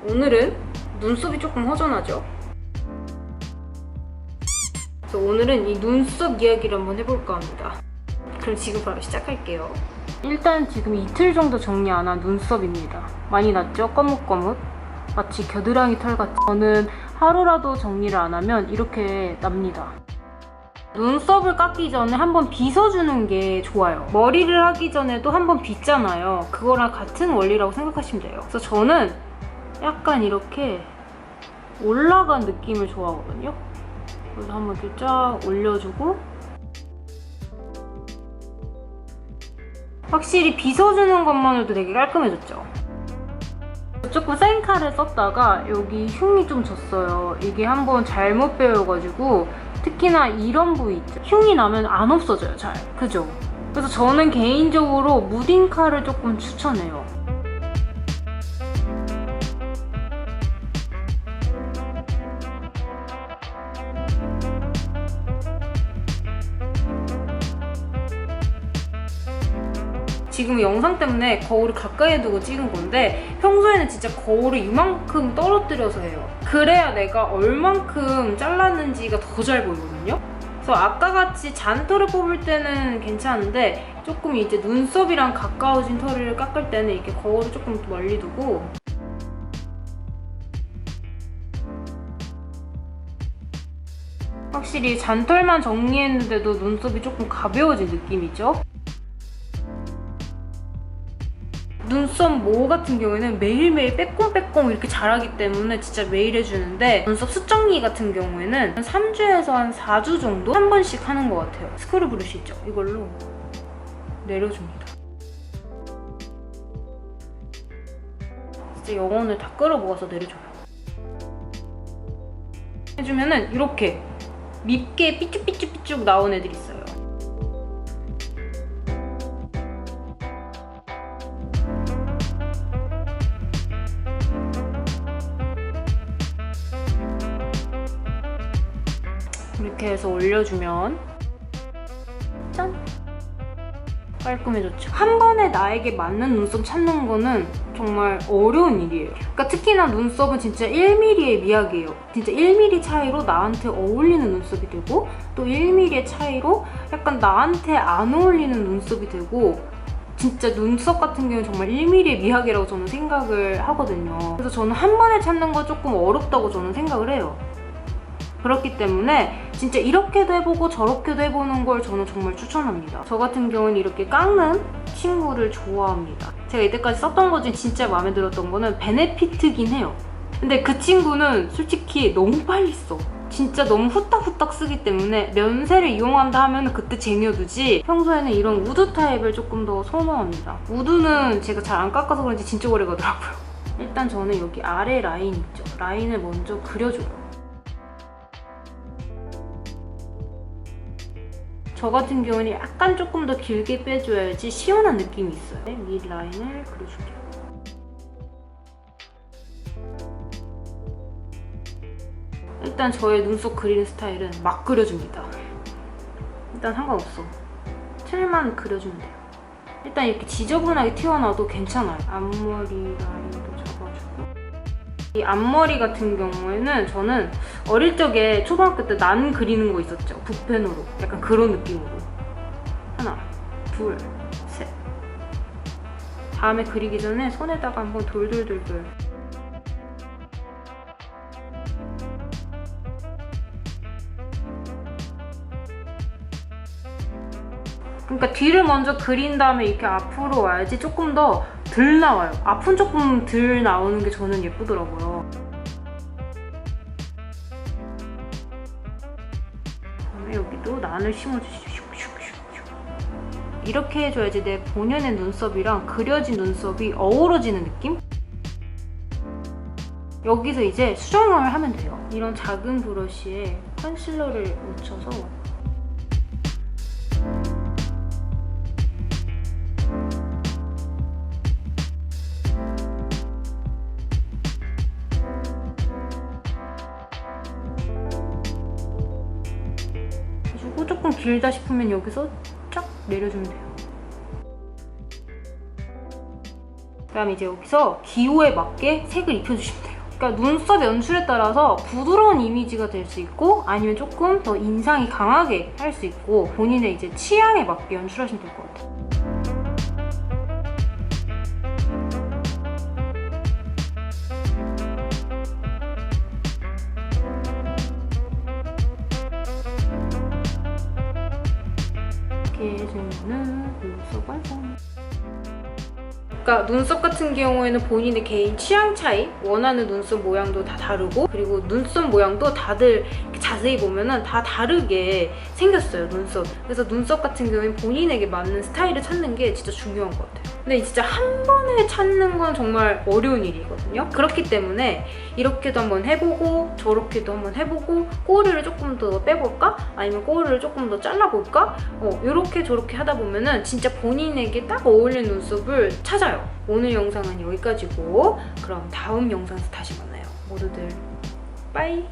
오늘은 눈썹이 조금 허전하죠? 그래서 오늘은 이 눈썹 이야기를 한번 해볼까 합니다. 그럼 지금 바로 시작할게요. 일단 지금 이틀 정도 정리 안 한 눈썹입니다. 많이 났죠? 거뭇거뭇? 마치 겨드랑이 털같이. 저는 하루라도 정리를 안 하면 이렇게 납니다. 눈썹을 깎기 전에 한번 빗어주는 게 좋아요. 머리를 하기 전에도 한번 빗잖아요. 그거랑 같은 원리라고 생각하시면 돼요. 그래서 저는 약간 이렇게 올라간 느낌을 좋아하거든요. 그래서 한번 이렇게 쫙 올려주고, 확실히 빗어주는 것만으로도 되게 깔끔해졌죠. 조금 센 칼을 썼다가 여기 흉이 좀 졌어요. 이게 한번 잘못 베어가지고, 특히나 이런 부위 있죠? 흉이 나면 안 없어져요, 잘. 그죠? 그래서 저는 개인적으로 무딘 칼을 조금 추천해요. 지금 영상 때문에 거울을 가까이에 두고 찍은 건데 평소에는 진짜 거울을 이만큼 떨어뜨려서 해요. 그래야 내가 얼만큼 잘랐는지가 더 잘 보이거든요. 그래서 아까 같이 잔털을 뽑을 때는 괜찮은데 조금 이제 눈썹이랑 가까워진 털을 깎을 때는 이렇게 거울을 조금 멀리 두고, 확실히 잔털만 정리했는데도 눈썹이 조금 가벼워진 느낌이죠. 눈썹 모 같은 경우에는 매일매일 빼꼼빼꼼 이렇게 자라기 때문에 진짜 매일 해주는데, 눈썹 숱정리 같은 경우에는 3주에서 한 4주 정도 한 번씩 하는 것 같아요. 스크류 브러쉬 있죠? 이걸로 내려줍니다. 진짜 영혼을 다 끌어모아서 내려줘요. 해주면은 이렇게 밉게 삐쭉삐쭉삐쭉 나온 애들이 있어요. 이렇게 해서 올려주면 짠! 깔끔해졌죠. 한 번에 나에게 맞는 눈썹 찾는 거는 정말 어려운 일이에요. 그러니까 특히나 눈썹은 진짜 1mm의 미학이에요. 진짜 1mm 차이로 나한테 어울리는 눈썹이 되고, 또 1mm의 차이로 약간 나한테 안 어울리는 눈썹이 되고, 진짜 눈썹 같은 경우는 정말 1mm의 미학이라고 저는 생각을 하거든요. 그래서 저는 한 번에 찾는 거 조금 어렵다고 저는 생각을 해요. 그렇기 때문에 진짜 이렇게도 해보고 저렇게도 해보는 걸 저는 정말 추천합니다. 저 같은 경우는 이렇게 깎는 친구를 좋아합니다. 제가 이때까지 썼던 것 중에 진짜 마음에 들었던 거는 베네피트긴 해요. 근데 그 친구는 솔직히 너무 빨리 써. 진짜 너무 후딱후딱 쓰기 때문에 면세를 이용한다 하면 그때 쟁여두지, 평소에는 이런 우드 타입을 조금 더 선호합니다. 우드는 제가 잘 안 깎아서 그런지 진짜 오래 가더라고요. 일단 저는 여기 아래 라인 있죠? 라인을 먼저 그려줘요. 저 같은 경우는 약간 조금 더 길게 빼줘야지 시원한 느낌이 있어요. 윗 라인을 그려줄게요. 일단 저의 눈썹 그리는 스타일은 막 그려줍니다. 일단 상관없어. 틀만 그려주면 돼요. 일단 이렇게 지저분하게 튀어나와도 괜찮아요. 앞머리 라인도 잡아주고. 이 앞머리 같은 경우에는 저는 어릴 적에 초등학교 때 난 그리는 거 있었죠? 붓펜으로. 약간 그런 느낌으로. 하나, 둘, 셋. 다음에 그리기 전에 손에다가 한번 돌돌돌돌. 그러니까 뒤를 먼저 그린 다음에 이렇게 앞으로 와야지 조금 더 덜 나와요. 앞은 조금 덜 나오는 게 저는 예쁘더라고요. 그다음에 여기도 난을 심어주시죠. 이렇게 해줘야지 내 본연의 눈썹이랑 그려진 눈썹이 어우러지는 느낌? 여기서 이제 수정을 하면 돼요. 이런 작은 브러쉬에 컨실러를 묻혀서 조금 길다 싶으면 여기서 쫙 내려주면 돼요. 그다음에 이제 여기서 기호에 맞게 색을 입혀주시면 돼요. 그러니까 눈썹 연출에 따라서 부드러운 이미지가 될 수 있고 아니면 조금 더 인상이 강하게 할 수 있고 본인의 이제 취향에 맞게 연출하시면 될 것 같아요. 이렇게 해주면은 눈썹 완성. 그러니까 눈썹 같은 경우에는 본인의 개인 취향 차이, 원하는 눈썹 모양도 다 다르고 그리고 눈썹 모양도 다들 이렇게 자세히 보면은 다 다르게 생겼어요, 눈썹. 그래서 눈썹 같은 경우에는 본인에게 맞는 스타일을 찾는 게 진짜 중요한 것 같아요. 근데 진짜 한 번에 찾는 건 정말 어려운 일이거든요. 그렇기 때문에 이렇게도 한번 해보고 저렇게도 한번 해보고 꼬리를 조금 더 빼볼까? 아니면 꼬리를 조금 더 잘라볼까? 이렇게 저렇게 하다 보면은 진짜 본인에게 딱 어울리는 눈썹을 찾아요. 오늘 영상은 여기까지고 그럼 다음 영상에서 다시 만나요. 모두들 빠이!